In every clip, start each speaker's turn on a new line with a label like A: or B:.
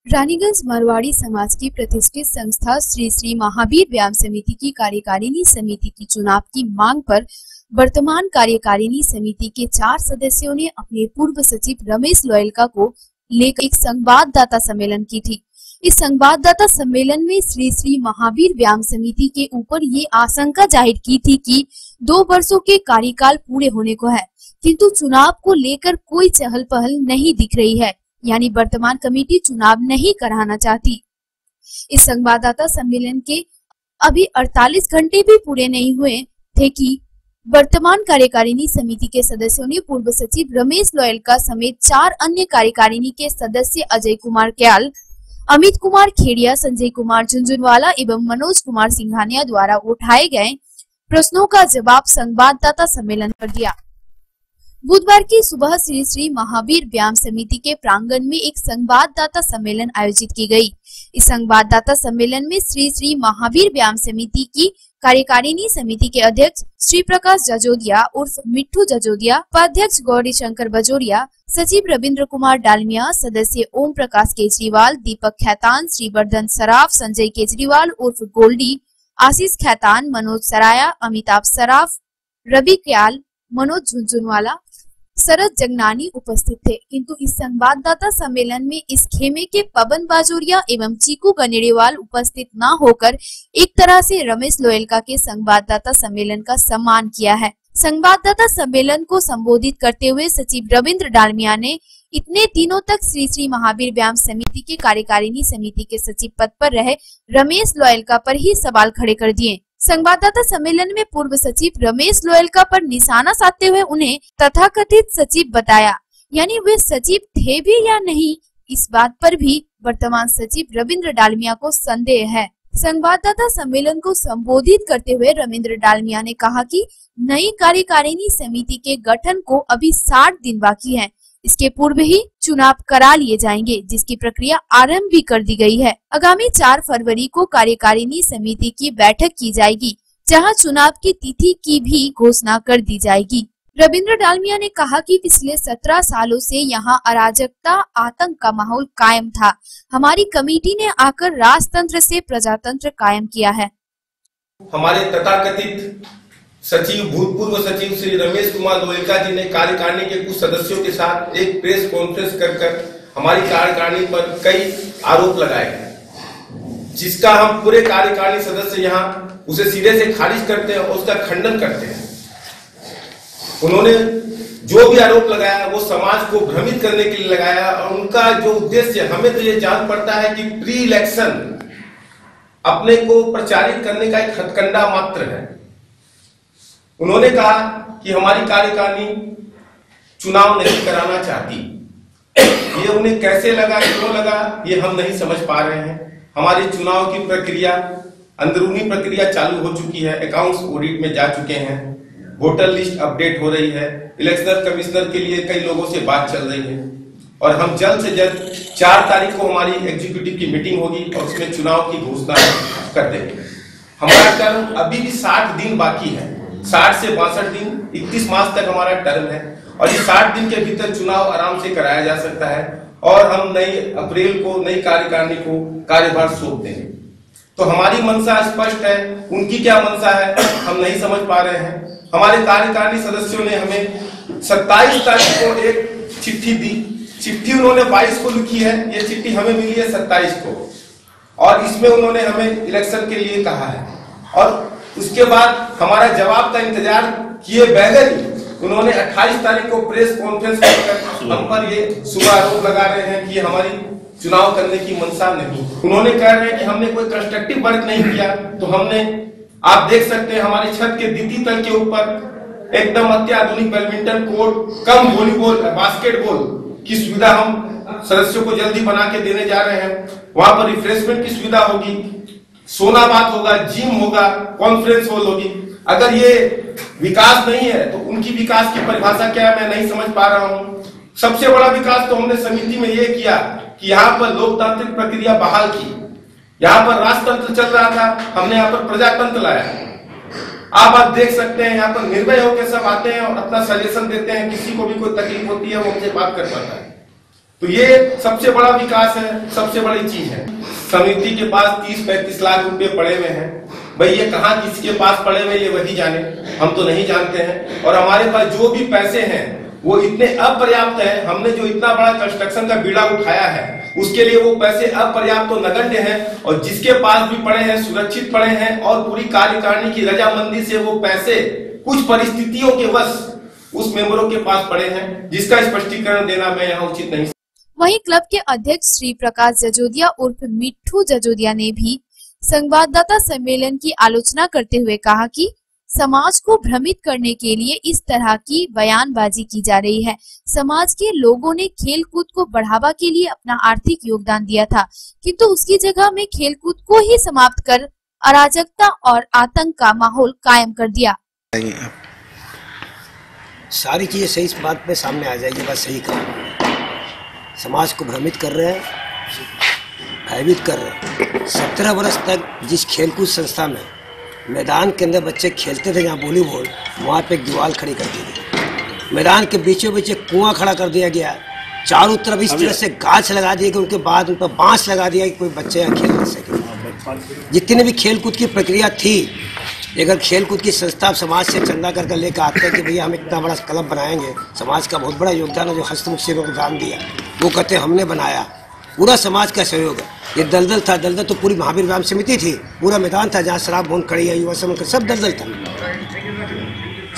A: रानीगंज मारवाड़ी समाज की प्रतिष्ठित संस्था श्री श्री महावीर व्यायाम समिति की कार्यकारिणी समिति की चुनाव की मांग पर वर्तमान कार्यकारिणी समिति के 4 सदस्यों ने अपने पूर्व सचिव रमेश लोयलका को लेकर एक संवाददाता सम्मेलन की थी। इस संवाददाता सम्मेलन में श्री श्री महावीर व्यायाम समिति के ऊपर ये आशंका जाहिर की थी कि 2 वर्षों के कार्यकाल पूरे होने को है, किंतु चुनाव को लेकर कोई चहल पहल नहीं दिख रही है, यानी वर्तमान कमेटी चुनाव नहीं कराना चाहती। इस संवाददाता सम्मेलन के अभी 48 घंटे भी पूरे नहीं हुए थे कि वर्तमान कार्यकारिणी समिति के सदस्यों ने पूर्व सचिव रमेश लोयलका समेत 4 अन्य कार्यकारिणी के सदस्य अजय कुमार क्याल, अमित कुमार खेड़िया, संजय कुमार झुंझुनवाला एवं मनोज कुमार सिंघानिया द्वारा उठाए गए प्रश्नों का जवाब संवाददाता सम्मेलन पर दिया। बुधवार की सुबह श्री श्री महावीर व्यायाम समिति के प्रांगण में एक संवाददाता सम्मेलन आयोजित की गई। इस संवाददाता सम्मेलन में श्री श्री महावीर व्यायाम समिति की कार्यकारिणी समिति के अध्यक्ष श्री प्रकाश जजोदिया उर्फ मिट्ठू जजोदिया, उपाध्यक्ष गौरी शंकर बजोरिया, सचिव रविंद्र कुमार डालमिया, सदस्य ओम प्रकाश केजरीवाल, दीपक खैतान, श्रीवर्धन सराफ, संजय केजरीवाल उर्फ गोल्डी, आशीष खैतान, मनोज सराया, अमिताभ सराफ, रवि क्याल, मनोज झुंझुनवाला, शरद जगनानी उपस्थित थे, किंतु इस संवाददाता सम्मेलन में इस खेमे के पवन बाजोरिया एवं चीकू गनेड़ेवाल उपस्थित न होकर एक तरह से रमेश लोयलका के संवाददाता सम्मेलन का सम्मान किया है। संवाददाता सम्मेलन को संबोधित करते हुए सचिव रविंद्र डालमिया ने इतने दिनों तक श्री श्री महावीर व्यायाम समिति के कार्यकारिणी समिति के सचिव पद पर रहे रमेश लोयलका पर ही सवाल खड़े कर दिए। संवाददाता सम्मेलन में पूर्व सचिव रमेश लोयलका पर निशाना साधते हुए उन्हें तथाकथित सचिव बताया, यानी वे सचिव थे भी या नहीं, इस बात पर भी वर्तमान सचिव रविंद्र डालमिया को संदेह है। संवाददाता सम्मेलन को संबोधित करते हुए रविंद्र डालमिया ने कहा कि नई कार्यकारिणी समिति के गठन को अभी 60 दिन बाकी है, इसके पूर्व ही चुनाव करा लिए जाएंगे, जिसकी प्रक्रिया आरंभ भी कर दी गई है। आगामी 4 फरवरी को कार्यकारिणी समिति की बैठक की जाएगी, जहां चुनाव की तिथि की भी घोषणा कर दी जाएगी। रविंद्र डालमिया ने कहा कि पिछले 17 सालों से यहां अराजकता, आतंक का माहौल कायम था। हमारी कमेटी ने आकर राजतंत्र से प्रजातंत्र कायम किया है।
B: हमारे तथाकथित सचिव, भूतपूर्व सचिव श्री रमेश कुमार लोयलका जी ने कार्यकारिणी के कुछ सदस्यों के साथ एक प्रेस कॉन्फ्रेंस कर हमारी कार्यकारिणी पर कई आरोप लगाए हैं, जिसका हम पूरे कार्यकारिणी सदस्य यहाँ उसे सिरे से खारिज करते हैं और उसका खंडन करते हैं। उन्होंने जो भी आरोप लगाया वो समाज को भ्रमित करने के लिए लगाया और उनका जो उद्देश्य, हमें तो ये जान पड़ता है कि प्री इलेक्शन अपने को प्रचारित करने का एक हथकंडा मात्र है। उन्होंने कहा कि हमारी कार्यकारिणी चुनाव नहीं कराना चाहती। ये उन्हें कैसे लगा, क्यों लगा, ये हम नहीं समझ पा रहे हैं। हमारी चुनाव की प्रक्रिया, अंदरूनी प्रक्रिया चालू हो चुकी है, अकाउंट्स ऑडिट में जा चुके हैं, वोटर लिस्ट अपडेट हो रही है, इलेक्शन कमिश्नर के लिए कई लोगों से बात चल रही है और हम जल्द से जल्द 4 तारीख को हमारी एग्जीक्यूटिव की मीटिंग होगी और उसमें चुनाव की घोषणा कर देंगे। हमारा टर्म अभी भी 60 दिन बाकी है, 60 से 62 दिन, 31 मार्च तक हमारा टर्म है और इस 60 दिन के भीतर चुनाव आराम से कराया जा सकता है और हम नई अप्रैल को नई कार्यकारिणी को कार्यभार सौंप देंगे। तो हमारी मंशा स्पष्ट है, उनकी क्या मंशा है हम नहीं समझ पा रहे हैं। हमारे कार्यकारिणी सदस्यों ने हमें 27 तारीख को एक चिट्ठी दी। चिट्ठी उन्होंने 22 को लिखी है, ये चिट्ठी हमें मिली है 27 को और इसमें उन्होंने हमें इलेक्शन के लिए कहा है और उसके बाद हमारा जवाब का इंतजार किए बगैर ही उन्होंने 28 तारीख को प्रेस कॉन्फ्रेंस कर हम पर ये सुबह आरोप लगा रहे हैं कि हमारी चुनाव करने की मंशा नहीं। उन्होंने कह रहे हैं कि हमने कोई कंस्ट्रक्टिव वर्क नहीं किया। तो हमने, आप देख सकते हैं हमारी छत के द्वितीय तल के ऊपर एकदम अत्याधुनिक बैडमिंटन कोर्ट कम वॉलीबॉल, बास्केटबॉल की सुविधा हम सदस्यों को जल्दी बना के देने जा रहे हैं। वहां पर रिफ्रेशमेंट की सुविधा होगी, सोना बात होगा, जिम होगा, कॉन्फ्रेंस हॉल होगी। अगर ये विकास नहीं है तो उनकी विकास की परिभाषा क्या है, मैं नहीं समझ पा रहा हूं। सबसे बड़ा विकास तो हमने समिति में ये किया कि यहाँ पर लोकतांत्रिक प्रक्रिया बहाल की। यहाँ पर राजतंत्र चल रहा था, हमने यहाँ पर प्रजातंत्र लाया। आप देख सकते हैं यहाँ पर निर्भय होकर सब आते हैं और अपना सजेशन देते हैं, किसी को भी कोई तकलीफ होती है वो हमसे बात कर पाता है। तो ये सबसे बड़ा विकास है, सबसे बड़ी चीज है। समिति के पास 30-35 लाख रुपए पड़े हुए हैं। भाई ये कहाँ किसके पास पड़े हुए ये वही जाने, हम तो नहीं जानते हैं। और हमारे पास जो भी पैसे हैं वो इतने अपर्याप्त हैं। हमने जो इतना बड़ा कंस्ट्रक्शन का बीड़ा उठाया है उसके लिए वो पैसे अपर्याप्त तो नगण्य हैं, और जिसके पास भी पड़े हैं सुरक्षित पड़े हैं, और पूरी कार्यकारिणी की रजामंदी से वो पैसे कुछ परिस्थितियों के वश उस मेंबरों के पास पड़े हैं, जिसका स्पष्टीकरण देना मैं यहाँ उचित नहीं।
A: वहीं क्लब के अध्यक्ष श्री प्रकाश जजोदिया उर्फ मिट्ठू जजोदिया ने भी संवाददाता सम्मेलन की आलोचना करते हुए कहा कि समाज को भ्रमित करने के लिए इस तरह की बयानबाजी की जा रही है। समाज के लोगों ने खेल कूद को बढ़ावा के लिए अपना आर्थिक योगदान दिया था, किंतु उसकी जगह में खेल कूद को ही समाप्त कर अराजकता और आतंक का माहौल कायम कर दिया।
C: सारी चीजें सही इस बात पे सामने आ जाएगी। बात सही कहा, समाज को भ्रमित कर रहे हैं, भयभीत कर रहे हैं। 17 वर्ष तक जिस खेलकूद संस्था में मैदान के अंदर बच्चे खेलते थे जहाँ वॉलीबॉल, वहाँ पे एक दीवार खड़ी कर दी गई। मैदान के बीचों बीच एक कुआं खड़ा कर दिया गया, चारों तरफ इस तरह से गाछ लगा दिए गए, उनके बाद उन पर बांस लगा दिया कि कोई बच्चे यहाँ खेल नहीं सके। जितने भी खेलकूद की प्रक्रिया थी, अगर खेलकूद की संस्था समाज से चंदा करके लेकर आते हैं कि भैया हम इतना बड़ा क्लब बनाएंगे, समाज का बहुत बड़ा योगदान है जो हस्तमुख से योगदान दिया, वो कहते हमने बनाया, पूरा समाज का सहयोग है। ये दलदल था, दलदल तो पूरी महावीर व्यायाम समिति थी, पूरा मैदान था जहाँ शराब भून खड़ी है, युवा समूह सब दलदल था।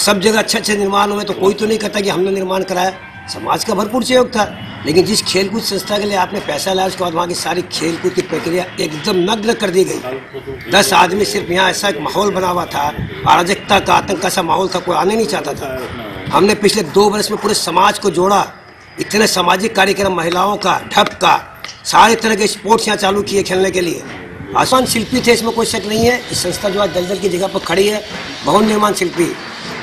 C: सब जगह अच्छे निर्माण हुए, तो कोई तो नहीं कहता कि हमने निर्माण कराया, समाज का भरपूर सहयोग था। लेकिन जिस खेलकूद संस्था के लिए आपने पैसा लाया, उसके बाद वहाँ की सारी खेलकूद की प्रक्रिया एकदम नग्न कर दी गई। 10 आदमी सिर्फ यहाँ ऐसा एक माहौल बना हुआ था, अराजकता का, आतंक का सा माहौल था, कोई आने नहीं चाहता था। हमने पिछले 2 वर्ष में पूरे समाज को जोड़ा, इतने सामाजिक कार्यक्रम, महिलाओं का, ढप का, सारे तरह के स्पोर्ट्स यहाँ चालू किए खेलने के लिए। आसान शिल्पी थे, इसमें कोई शक नहीं है। इस संस्था जो आज दलदल की जगह पर खड़ी है, भवन निर्माण शिल्पी,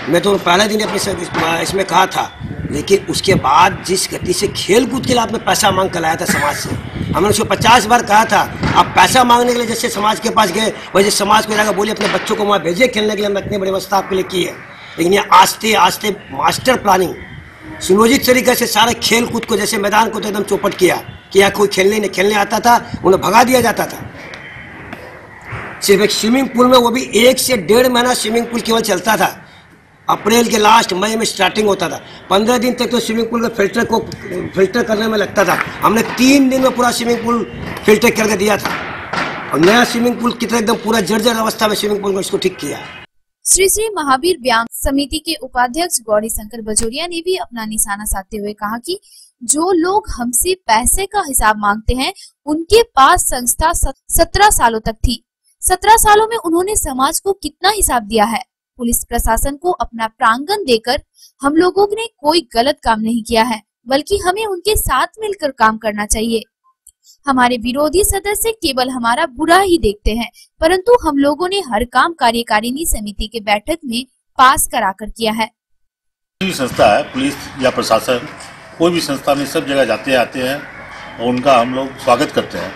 C: मैं तो पहले दिन अपने इसमें कहा था। लेकिन उसके बाद जिस गति से खेल कूद के लिए आपने पैसा मांग कर लाया था समाज से, हमने उसको 50 बार कहा था, आप पैसा मांगने के लिए जैसे समाज के पास गए वैसे समाज को जाकर बोले अपने बच्चों को वहाँ भेजे खेलने के लिए, हमने इतनी बड़ी व्यवस्था आपके लिए की है। लेकिन ये आस्ते आस्ते मास्टर प्लानिंग सुनियोजित तरीके से सारे खेल कूद को, जैसे मैदान को तो एकदम चौपट किया कि यहाँ कोई खेलने आता था उन्हें भगा दिया जाता था। सिर्फ एक स्विमिंग पूल में, वो भी 1 से 1.5 महीना स्विमिंग पूल केवल चलता था। अप्रैल के लास्ट, मई में स्टार्टिंग होता था। 15 दिन तक तो स्विमिंग पूल में फिल्टर करने में लगता था। हमने 3 दिन में पूरा स्विमिंग पूल फिल्टर करके दिया था, और नया स्विमिंग पूल की तरह एकदम पूरा जर्जर अवस्था में स्विमिंग पूल को इसको ठीक किया।
A: श्री श्री महावीर व्यायाम समिति के उपाध्यक्ष गौरी शंकर बजोरिया ने भी अपना निशाना साधते हुए कहा कि जो लोग हमसे पैसे का हिसाब मांगते हैं, उनके पास संस्था 17 सालों तक थी। 17 सालों में उन्होंने समाज को कितना हिसाब दिया है। पुलिस प्रशासन को अपना प्रांगण देकर हम लोगों ने कोई गलत काम नहीं किया है, बल्कि हमें उनके साथ मिलकर काम करना चाहिए। हमारे विरोधी सदस्य केवल हमारा बुरा ही देखते हैं, परंतु हम लोगों ने हर काम कार्यकारिणी समिति के बैठक में पास कराकर किया है।
D: कोई भी संस्था है, पुलिस या प्रशासन, कोई भी संस्था में सब जगह जाते आते हैं और उनका हम लोग स्वागत करते हैं।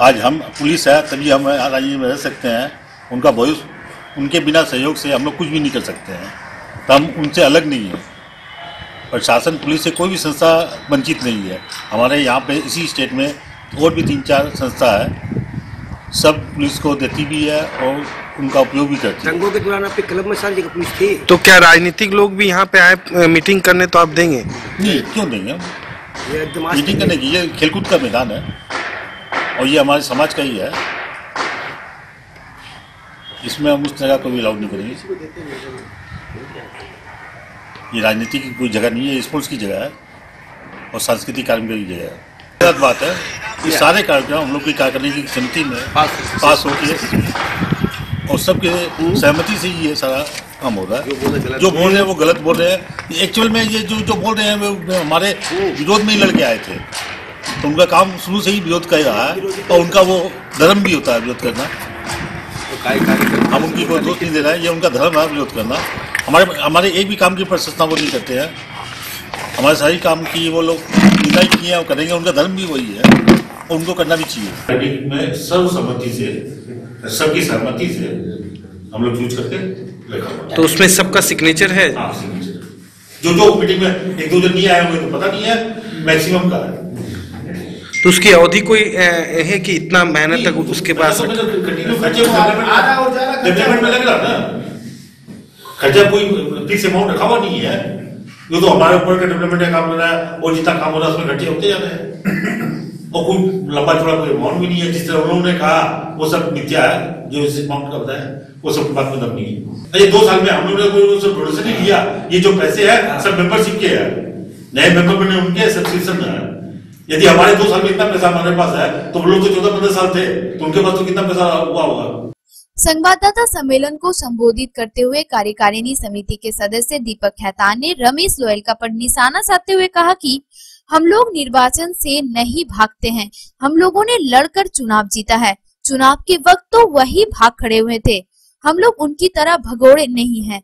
D: आज हम पुलिस है तभी हम राज्य में रह सकते हैं, उनका भविष्य, उनके बिना सहयोग से हम लोग कुछ भी नहीं कर सकते हैं, तो हम उनसे अलग नहीं है। प्रशासन, पुलिस से कोई भी संस्था वंचित नहीं है। हमारे यहाँ पे इसी स्टेट में और भी 3-4 संस्था है, सब पुलिस को देती भी है और उनका उपयोग भी करती है।
C: दंगों के दौरान आपके क्लब में सारी जगह पुलिस थी।
E: तो क्या राजनीतिक लोग भी यहाँ पे आए मीटिंग करने, तो आप देंगे?
D: नहीं, क्यों देंगे? मीटिंग करने की, ये खेलकूद का मैदान है और ये हमारे समाज का ही है, इसमें हम उस तरह कोई अलाउड नहीं करेंगे। ये राजनीति की कोई जगह नहीं है, स्पोर्ट्स की जगह है और सांस्कृतिक कार्यक्रम की जगह है। गलत बात है, ये सारे कार्यक्रम हम लोग की कार्यकारिणी की समिति में पास होती है और सबके सहमति से ये सारा काम हो रहा है। जो बोल रहे हैं वो गलत बोल रहे हैं। एक्चुअल में ये जो बोल रहे हैं वो हमारे विरोध में ही लड़के आए थे, तो उनका काम शुरू से ही विरोध कर रहा है और उनका वो धर्म भी होता है विरोध करना। हम उनकी कोई दोष नहीं दे रहे हैं, ये उनका धर्म है विरोध करना। हमारे एक भी काम की प्रशंसा वो नहीं करते हैं, हमारे सारी काम की वो लोग निंदा किए और करेंगे, उनका धर्म भी वही है और उनको करना भी चाहिए।
F: में सर्वसम्मति से, सबकी सहमति से हम लोग चूज करके रखा हुआ।
E: तो उसमें सबका सिग्नेचर है?
F: हाँ, सिग्नेचर। जो मीटिंग में 1-2 जन नहीं आए हुए तो पता नहीं है, मैक्सिमम का है।
E: तो उसकी अवधि कोई है कि इतना महीने तक उसके पास
F: डेवलपमेंट में लग रहा ना, खर्चा कोई फिक्स अमाउंट रखा हुआ नहीं है। ये तो हमारे ऊपर का डेवलपमेंट का काम हो रहा है और जितना काम हो रहा है उसमें खर्चे होते जा रहे हैं और कोई लंबा चौड़ा कोई अमाउंट भी नहीं है। जिस तरह उन्होंने कहा वो सब मिथ्या है, जो इस अमाउंट का बताया वो सब बात में दम नहीं है। ये 2 साल में हम लोगों ने कोई डोनेशन नहीं लिया। ये जो पैसे है सब मेंबरशिप के है, नए मेंबर बने उनके सब्सक्रिप्शन है। यदि हमारे 2 साल में इतना पैसा हमारे पास है तो वो लोग तो 14-15 साल थे तो उनके पास तो कितना पैसा हुआ होगा।
A: संवाददाता सम्मेलन को संबोधित करते हुए कार्यकारिणी समिति के सदस्य दीपक खैतान ने रमेश लोयलका पर निशाना साधते हुए कहा कि हम लोग निर्वाचन से नहीं भागते हैं, हम लोगों ने लड़कर चुनाव जीता है। चुनाव के वक्त तो वही भाग खड़े हुए थे, हम लोग उनकी तरह भगोड़े नहीं हैं।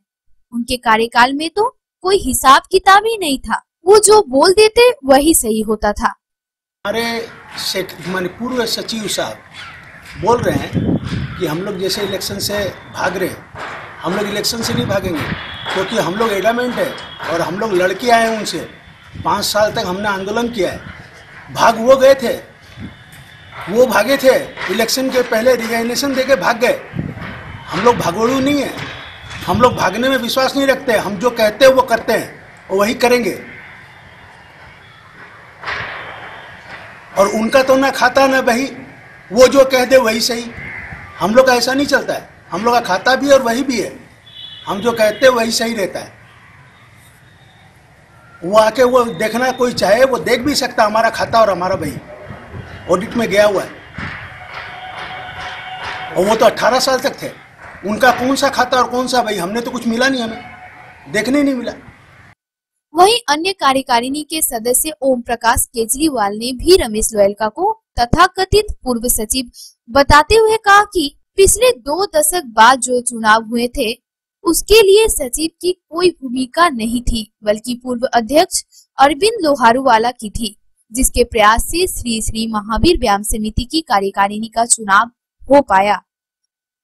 A: उनके कार्यकाल में तो कोई हिसाब किताब ही नहीं था, वो जो बोल देते वही सही होता था।
G: हमारे पूर्व सचिव साहब बोल रहे हैं कि हम लोग जैसे इलेक्शन से भाग रहे हैं, हम लोग इलेक्शन से नहीं भागेंगे क्योंकि हम लोग एडमेंट है और हम लोग लड़के आए हैं उनसे। 5 साल तक हमने आंदोलन किया है। भाग वो गए थे, वो भागे थे, इलेक्शन के पहले रिजाइनेशन देके भाग गए। हम लोग भागोड़ू नहीं है, हम लोग भागने में विश्वास नहीं रखते। हम जो कहते हैं वो करते हैं और वही करेंगे। और उनका तो ना खाता ना बही, वो जो कह दे वही सही। हम लोग का ऐसा नहीं चलता है, हम लोग का खाता भी और वही भी है। हम जो कहते हैं वही सही रहता है। वो आके वो देखना कोई चाहे वो देख भी सकता हमारा खाता और हमारा बही, ऑडिट में गया हुआ है। और वो तो 18 साल तक थे, उनका कौन सा खाता और कौन सा बही, हमने तो कुछ मिला नहीं, हमें देखने नहीं मिला।
A: वहीं अन्य कार्यकारिणी के सदस्य ओम प्रकाश केजरीवाल ने भी रमेश लोयलका को तथाकथित पूर्व सचिव बताते हुए कहा कि पिछले 2 दशक बाद जो चुनाव हुए थे उसके लिए सचिव की कोई भूमिका नहीं थी, बल्कि पूर्व अध्यक्ष अरविंद लोहारूवाला की थी, जिसके प्रयास से श्री श्री महावीर व्यायाम समिति की कार्यकारिणी का चुनाव हो पाया।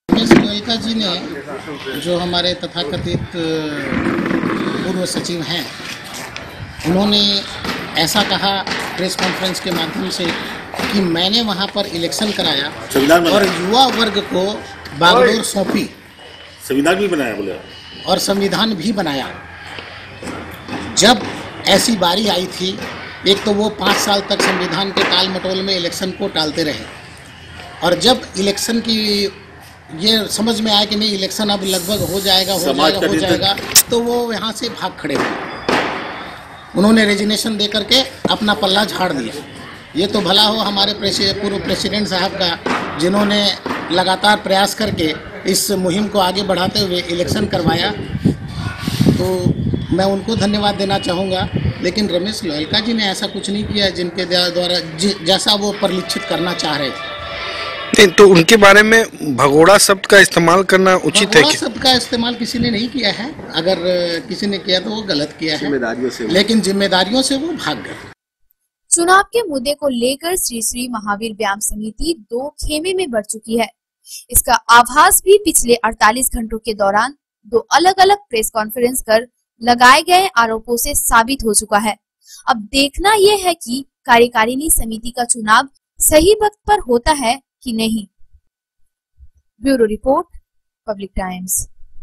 H: रमेश लोयलका जी ने, जो हमारे तथाकथित पूर्व सचिव हैं, उन्होंने ऐसा कहा प्रेस कॉन्फ्रेंस के माध्यम से कि मैंने वहां पर इलेक्शन कराया और युवा वर्ग को बागडोर सौंपी,
F: संविधान भी बनाया बोले,
H: और संविधान भी बनाया। जब ऐसी बारी आई थी, एक तो वो 5 साल तक संविधान के टाल मटोल में इलेक्शन को टालते रहे, और जब इलेक्शन की ये समझ में आया कि नहीं इलेक्शन अब लगभग हो जाएगा, तो वो यहाँ से भाग खड़े हुए। उन्होंने रेजिग्नेशन दे करके अपना पल्ला झाड़ दिया। ये तो भला हो हमारे पूर्व प्रेसिडेंट साहब का, जिन्होंने लगातार प्रयास करके इस मुहिम को आगे बढ़ाते हुए इलेक्शन करवाया, तो मैं उनको धन्यवाद देना चाहूँगा। लेकिन रमेश लोयलका जी ने ऐसा कुछ नहीं किया जिनके द्वारा जैसा वो परिलक्षित करना चाह रहे थे।
E: नहीं, तो उनके बारे में भगोड़ा शब्द का इस्तेमाल करना उचित है?
H: भगोड़ा शब्द का इस्तेमाल किसी ने नहीं किया है, अगर किसी ने किया तो वो गलत किया है, लेकिन जिम्मेदारियों से वो भाग गए।
A: चुनाव के मुद्दे को लेकर श्री श्री महावीर व्यायाम समिति 2 खेमे में बढ़ चुकी है। इसका आभास भी पिछले 48 घंटों के दौरान 2 अलग अलग प्रेस कॉन्फ्रेंस कर लगाए गए आरोपों से साबित हो चुका है। अब देखना यह है कि कार्यकारिणी समिति का चुनाव सही वक्त पर होता है कि नहीं। Bureau report, public times.